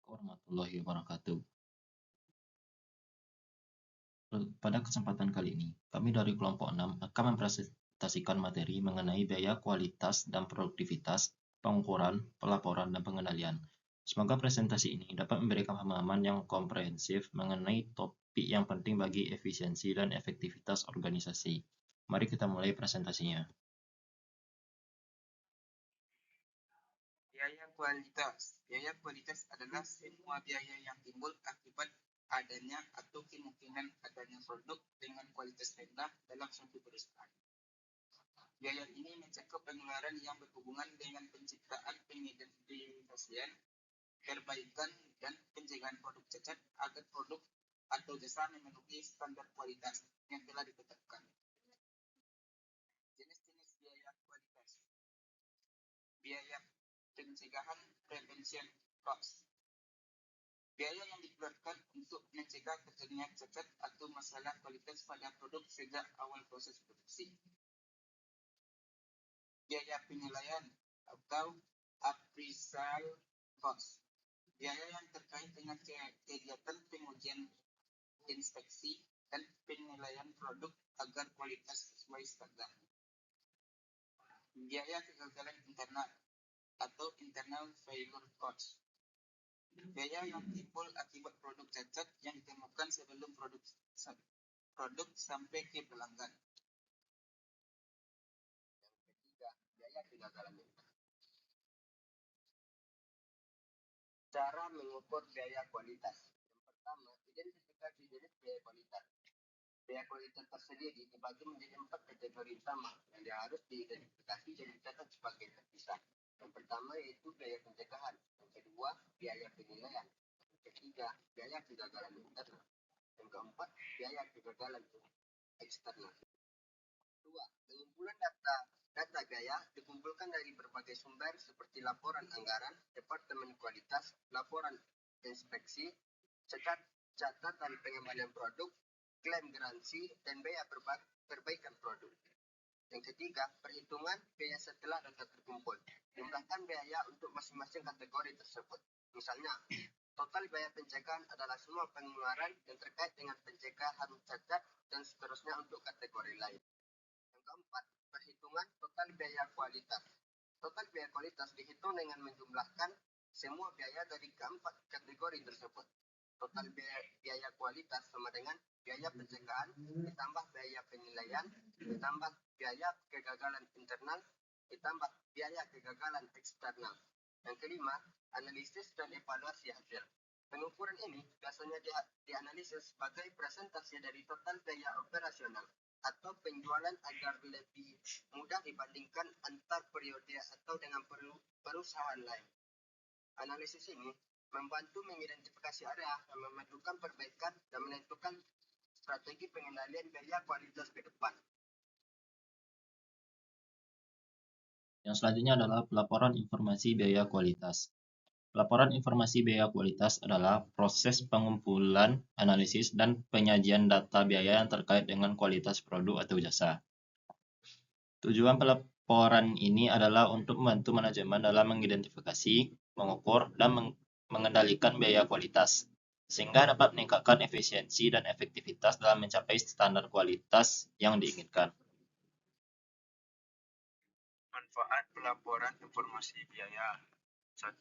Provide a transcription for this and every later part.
Warahmatullahi wabarakatuh. Pada kesempatan kali ini, kami dari kelompok 6 akan mempresentasikan materi mengenai biaya kualitas dan produktivitas, pengukuran, pelaporan, dan pengendalian. Semoga presentasi ini dapat memberikan pemahaman yang komprehensif mengenai topik yang penting bagi efisiensi dan efektivitas organisasi. Mari kita mulai presentasinya. Biaya kualitas. Biaya kualitas adalah semua biaya yang timbul akibat adanya atau kemungkinan adanya produk dengan kualitas rendah dalam suatu perusahaan. Biaya ini mencakup pengeluaran yang berhubungan dengan penciptaan, pengidentifikasian, perbaikan, dan pencegahan produk cacat agar produk atau jasa memenuhi standar kualitas yang telah ditetapkan. Jenis-jenis biaya kualitas. Biaya pencegahan prevention cost. Biaya yang dikeluarkan untuk mencegah terjadinya cacat atau masalah kualitas pada produk sejak awal proses produksi. Biaya penilaian atau appraisal cost. Biaya yang terkait dengan kegiatan pengujian, inspeksi, dan penilaian produk agar kualitas sesuai standar. Biaya kegagalan internal atau internal failure cost. Biaya yang timbul akibat produk cacat yang ditemukan sebelum produk sampai ke pelanggan. Yang ketiga, biaya kegagalan internal. Cara mengukur biaya kualitas. Yang pertama, identifikasi jenis biaya kualitas. Biaya kualitas tersendiri dibagi menjadi 4 kategori utama yang harus diidentifikasi dan dicatat sebagai terpisah. Yang pertama yaitu biaya pencegahan, yang kedua biaya penilaian, yang ketiga biaya kegagalan internal, yang keempat biaya kegagalan eksternal. Dua, pengumpulan data biaya dikumpulkan dari berbagai sumber seperti laporan anggaran, departemen kualitas, laporan inspeksi, catatan pengembalian produk, klaim garansi, dan biaya perbaikan produk. Yang ketiga, perhitungan biaya setelah data terkumpul. Jumlahkan biaya untuk masing-masing kategori tersebut. Misalnya, total biaya pencegahan adalah semua pengeluaran yang terkait dengan pencegahan cacat dan seterusnya untuk kategori lain. Yang keempat, perhitungan total biaya kualitas. Total biaya kualitas dihitung dengan menjumlahkan semua biaya dari keempat kategori tersebut. Total biaya kualitas sama dengan biaya pencegahan ditambah biaya penilaian ditambah biaya kegagalan internal ditambah biaya kegagalan eksternal. Yang kelima, analisis dan evaluasi hasil. Pengukuran ini biasanya dianalisis sebagai presentasi dari total biaya operasional atau penjualan agar lebih mudah dibandingkan antar periode atau dengan perusahaan lain. Analisis ini membantu mengidentifikasi area yang memerlukan perbaikan dan menentukan strategi pengendalian biaya kualitas ke depan. Yang selanjutnya adalah pelaporan informasi biaya kualitas. Laporan informasi biaya kualitas adalah proses pengumpulan, analisis, dan penyajian data biaya yang terkait dengan kualitas produk atau jasa. Tujuan pelaporan ini adalah untuk membantu manajemen dalam mengidentifikasi, mengukur, dan mengendalikan biaya kualitas, sehingga dapat meningkatkan efisiensi dan efektivitas dalam mencapai standar kualitas yang diinginkan. Manfaat pelaporan informasi biaya. 1.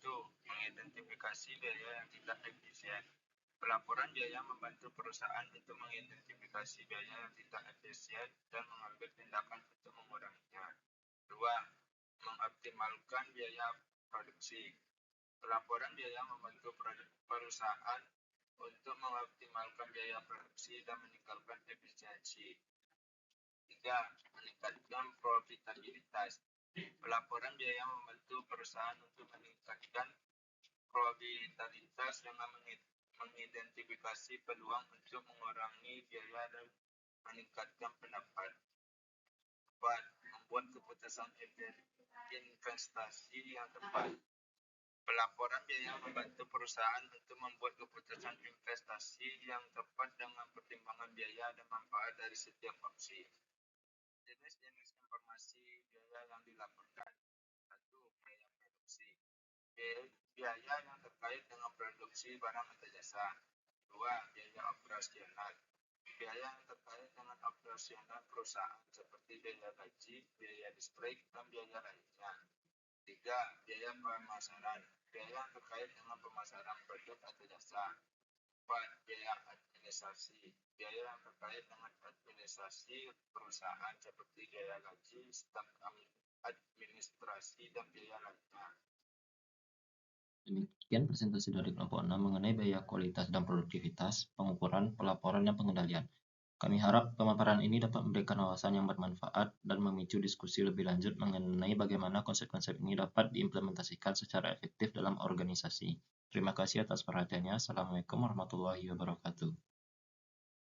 Mengidentifikasi biaya yang tidak efisien. Pelaporan biaya membantu perusahaan untuk mengidentifikasi biaya yang tidak efisien dan mengambil tindakan untuk menguranginya. 2. Mengoptimalkan biaya produksi. Pelaporan biaya membantu perusahaan untuk mengoptimalkan biaya produksi dan meningkatkan efisiensi. 3. Meningkatkan profitabilitas. Pelaporan biaya membantu perusahaan untuk meningkatkan profitabilitas dengan mengidentifikasi peluang untuk mengurangi biaya dan meningkatkan pendapatan. 4. Membuat keputusan investasi yang tepat. Pelaporan biaya membantu perusahaan untuk membuat keputusan investasi yang tepat dengan pertimbangan biaya dan manfaat dari setiap opsi. Jenis-jenis informasi biaya yang dilaporkan. 1. Biaya produksi. biaya yang terkait dengan produksi barang atau jasa. 2. Biaya operasional. Biaya yang terkait dengan operasional perusahaan seperti biaya gaji, biaya listrik, dan biaya lainnya. 3. Biaya pemasaran. Biaya yang terkait dengan pemasaran produk atau jasa. 4. Biaya administrasi. Biaya yang terkait dengan administrasi perusahaan seperti biaya gaji, staf administrasi, dan biaya lainnya. Demikian presentasi dari kelompok 6 mengenai biaya kualitas dan produktivitas, pengukuran, pelaporan, dan pengendalian. Kami harap pemaparan ini dapat memberikan wawasan yang bermanfaat dan memicu diskusi lebih lanjut mengenai bagaimana konsep-konsep ini dapat diimplementasikan secara efektif dalam organisasi. Terima kasih atas perhatiannya. Assalamualaikum warahmatullahi wabarakatuh.